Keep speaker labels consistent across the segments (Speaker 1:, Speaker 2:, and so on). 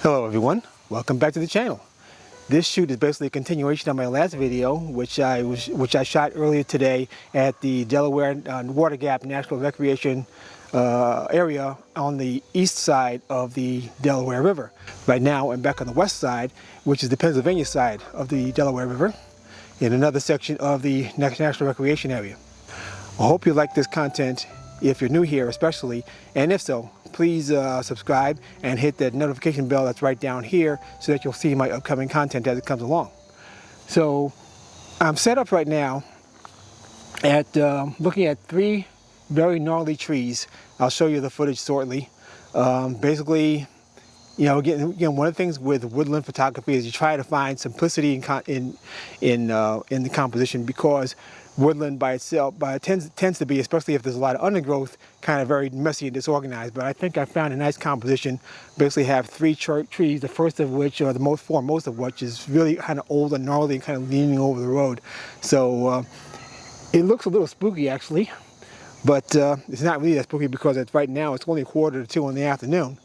Speaker 1: Hello everyone, welcome back to the channel. This shoot is basically a continuation of my last video, which I shot earlier today at the Delaware Water Gap National Recreation area on the east side of the Delaware River. Right now I'm back on the west side, which is the Pennsylvania side of the Delaware River, in another section of the National Recreation area. I hope you like this content, if you're new here especially, and if so, please subscribe and hit that notification bell that's right down here so that you'll see my upcoming content as it comes along. So I'm set up right now at looking at three very gnarly trees. I'll show you the footage shortly. Basically, again, one of the things with woodland photography is you try to find simplicity in the composition, because woodland by itself tends to be, especially if there's a lot of undergrowth, kind of very messy and disorganized. But I think I found a nice composition. Basically have three trees, the first of which, or the most of which, is really kind of old and gnarly and kind of leaning over the road. So it looks a little spooky actually, but it's not really that spooky because right now it's only 1:45 in the afternoon.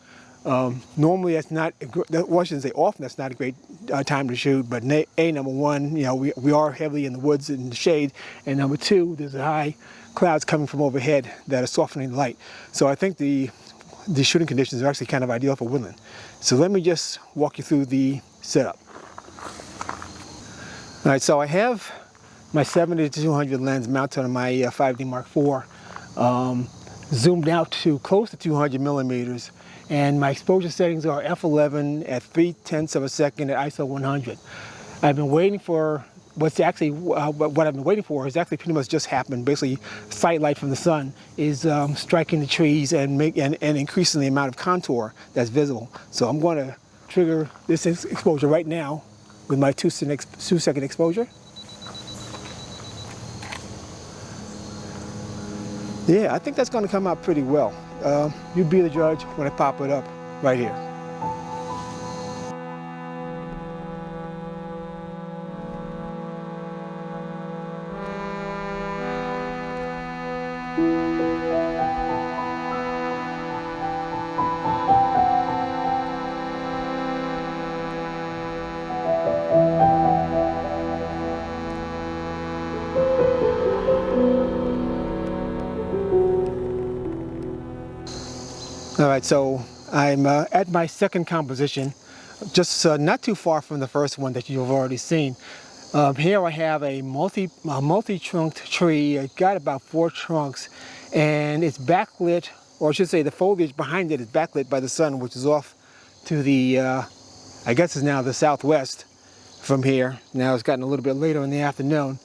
Speaker 1: Normally that's not, well, I shouldn't say often, that's not a great time to shoot, but number one, we are heavily in the woods in the shade, and number two, there's high clouds coming from overhead that are softening the light. So I think the shooting conditions are actually kind of ideal for woodland. So let me just walk you through the setup. All right, so I have my 70-200 lens mounted on my 5D Mark IV, zoomed out to close to 200 millimeters. And my exposure settings are f11 at 0.3 of a second at ISO 100. I've been waiting for what I've been waiting for has actually pretty much just happened. Basically, sight light from the sun is striking the trees and increasing the amount of contour that's visible. So I'm going to trigger this exposure right now with my 2-second exposure. Yeah, I think that's going to come out pretty well. You be the judge when I pop it up right here. All right, so I'm at my second composition, just not too far from the first one that you've already seen. Here I have a multi-trunked tree. It's got about 4 trunks, and it's backlit, or I should say the foliage behind it is backlit by the sun, which is off to the, I guess it's now the southwest from here. Now it's gotten a little bit later in the afternoon.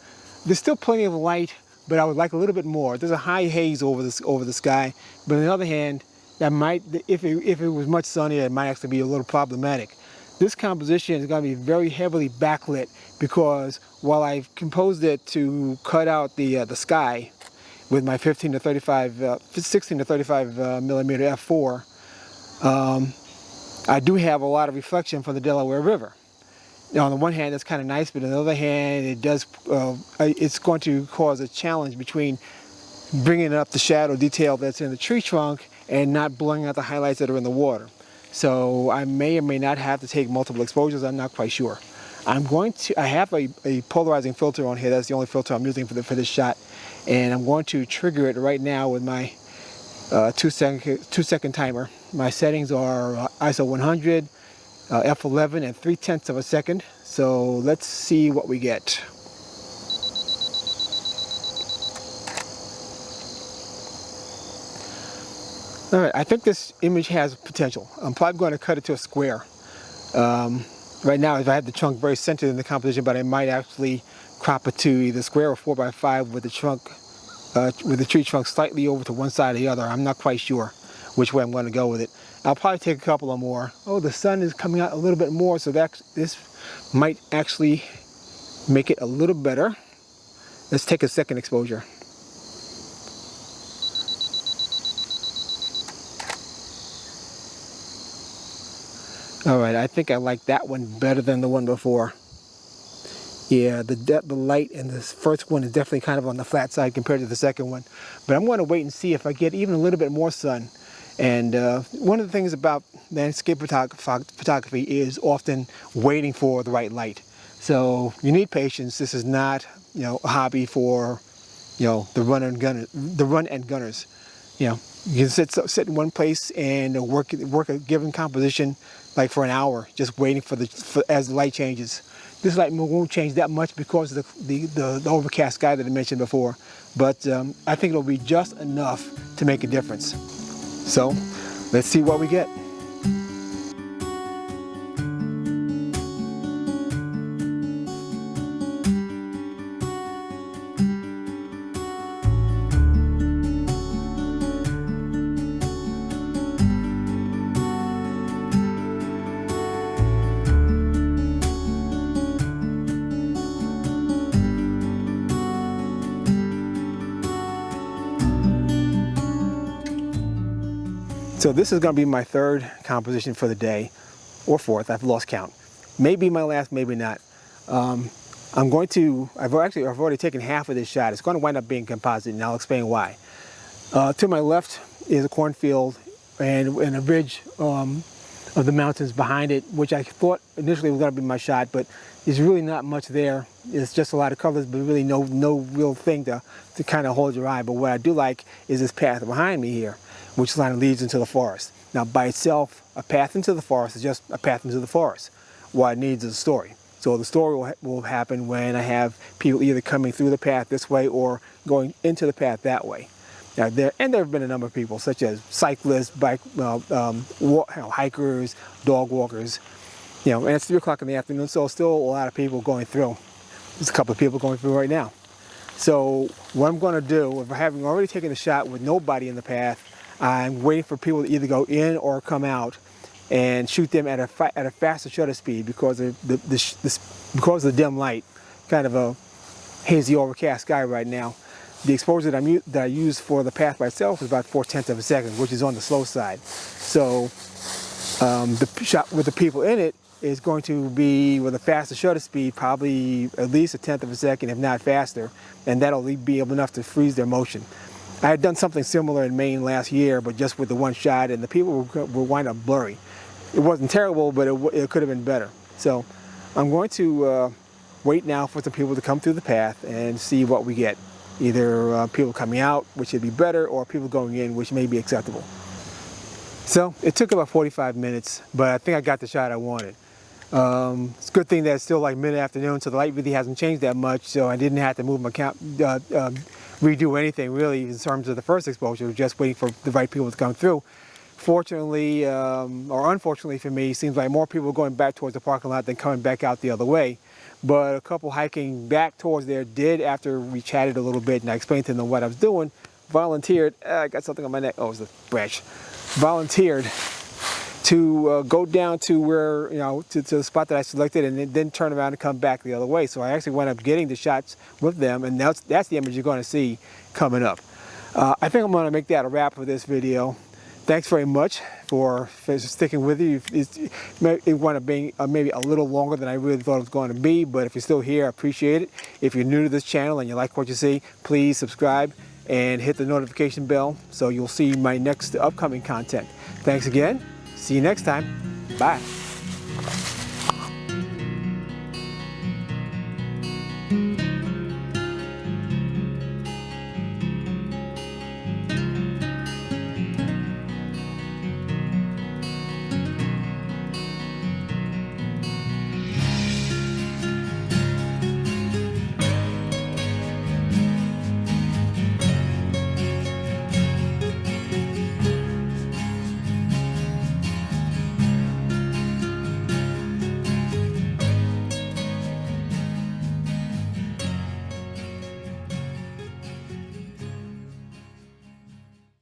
Speaker 1: There's still plenty of light, but I would like a little bit more. There's a high haze over the sky, but on the other hand, that might, if it was much sunnier, it might actually be a little problematic. This composition is going to be very heavily backlit because while I've composed it to cut out the sky with my 16 to 35 millimeter f4, I do have a lot of reflection from the Delaware River. Now, on the one hand, that's kind of nice, but on the other hand, it's going to cause a challenge between bringing up the shadow detail that's in the tree trunk and not blowing out the highlights that are in the water. So I may or may not have to take multiple exposures. I'm not quite sure. I have a polarizing filter on here. That's the only filter I'm using for this shot. And I'm going to trigger it right now with my 2-second timer. My settings are ISO 100, f11 at 0.3 of a second. So let's see what we get. All right, I think this image has potential. I'm probably going to cut it to a square. Right now, if I have the trunk very centered in the composition, but I might actually crop it to either square or 4x5 with the tree trunk slightly over to one side or the other. I'm not quite sure which way I'm going to go with it. I'll probably take a couple of more. Oh, the sun is coming out a little bit more, so this might actually make it a little better. Let's take a second exposure. All right, I think I like that one better than the one before. Yeah, the light in this first one is definitely kind of on the flat side compared to the second one. But I'm going to wait and see if I get even a little bit more sun And one of the things about landscape photography is often waiting for the right light. So you need patience. This is not, a hobby for, the run and gunners. You can sit in one place and work a given composition like for an hour, just waiting as the light changes. This light won't change that much because of the overcast sky that I mentioned before, but I think it'll be just enough to make a difference. So let's see what we get. So this is going to be my third composition for the day, or fourth. I've lost count. Maybe my last, maybe not. I've already taken half of this shot. It's going to wind up being composite, and I'll explain why. To my left is a cornfield and a ridge of the mountains behind it, which I thought initially was going to be my shot, but there's really not much there. It's just a lot of colors, but really no real thing to kind of hold your eye. But what I do like is this path behind me here, which line leads into the forest. Now, by itself, a path into the forest is just a path into the forest. What it needs is a story. So the story will happen when I have people either coming through the path this way or going into the path that way. Now, there have been a number of people, such as cyclists, hikers, dog walkers, and it's 3 o'clock in the afternoon, so still a lot of people going through. There's a couple of people going through right now. So what I'm going to do, if I haven't already taken a shot with nobody in the path, I'm waiting for people to either go in or come out and shoot them at a faster shutter speed because of the dim light, kind of a hazy overcast sky right now. The exposure that I use for the path by itself is about 0.4 of a second, which is on the slow side. So the shot with the people in it is going to be with a faster shutter speed, probably at least 1/10 of a second, if not faster, and that'll be enough to freeze their motion. I had done something similar in Maine last year, but just with the one shot, and the people were wind up blurry. It wasn't terrible, but it could have been better. So I'm going to wait now for some people to come through the path and see what we get. Either people coming out, which would be better, or people going in, which may be acceptable. So it took about 45 minutes, but I think I got the shot I wanted. It's a good thing that it's still like mid-afternoon, so the light really hasn't changed that much, so I didn't have to move my redo anything really in terms of the first exposure, just waiting for the right people to come through. Fortunately, or unfortunately for me, it seems like more people are going back towards the parking lot than coming back out the other way. But a couple hiking back towards there did, after we chatted a little bit and I explained to them what I was doing, volunteered, I got something on my neck, oh, it's a branch, volunteered to go down to where, to the spot that I selected and then turn around and come back the other way. So I actually wound up getting the shots with them, and that's the image you're going to see coming up. I think I'm going to make that a wrap for this video. Thanks very much for sticking with you. It wound up being maybe a little longer than I really thought it was going to be, but if you're still here, I appreciate it. If you're new to this channel and you like what you see, please subscribe and hit the notification bell so you'll see my next upcoming content. Thanks again. See you next time. Bye.